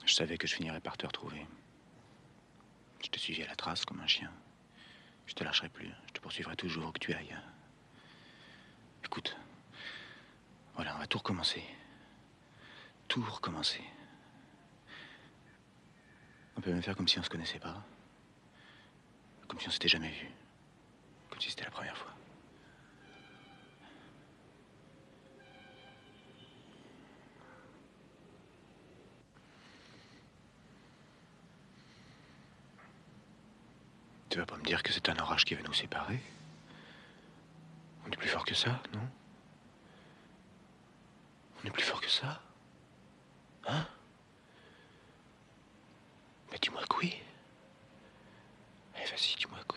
Je savais que je finirais par te retrouver. Je te suivis à la trace comme un chien. Je te lâcherai plus. Je te poursuivrai toujours où que tu ailles. Écoute, voilà, on va tout recommencer. Tout recommencer. On peut même faire comme si on se connaissait pas. Comme si on s'était jamais vu. Comme si c'était la première fois. Tu vas pas me dire que c'est un orage qui va nous séparer? On est plus fort que ça, non? On est plus fort que ça? Hein? Mais dis-moi que oui. Allez, vas-y, dis-moi que